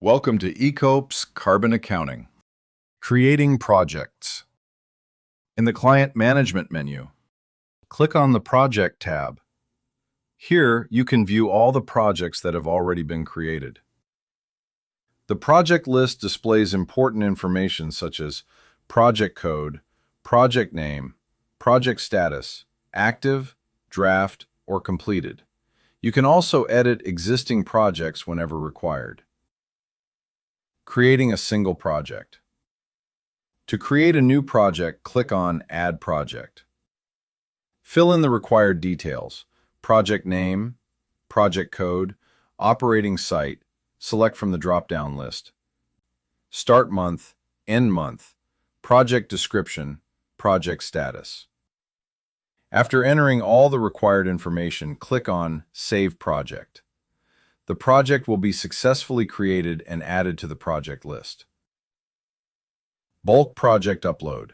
Welcome to ECOPS Carbon Accounting. Creating projects. In the Client Management menu, Click on the Project tab. Here, you can view all the projects that have already been created. The project list displays important information such as project code, project name, project status, active, draft, or completed. You can also edit existing projects whenever required. Creating a single project. To create a new project, click on Add Project. Fill in the required details: project name, project code, operating site. Select from the drop-down list. Start month, end month, project description, project status. After entering all the required information, click on Save Project. The project will be successfully created and added to the project list. Bulk project upload.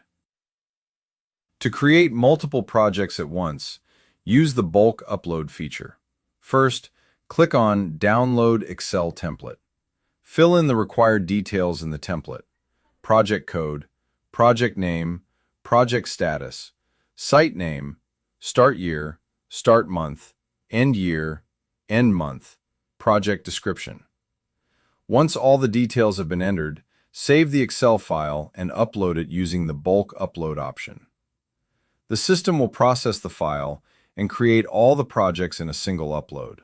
To create multiple projects at once, use the bulk upload feature. First, click on Download Excel Template. Fill in the required details in the template: project code, project name, project status, site name, start year, start month, end year, end month, project description. Once all the details have been entered, save the Excel file and upload it using the bulk upload option. The system will process the file and create all the projects in a single upload.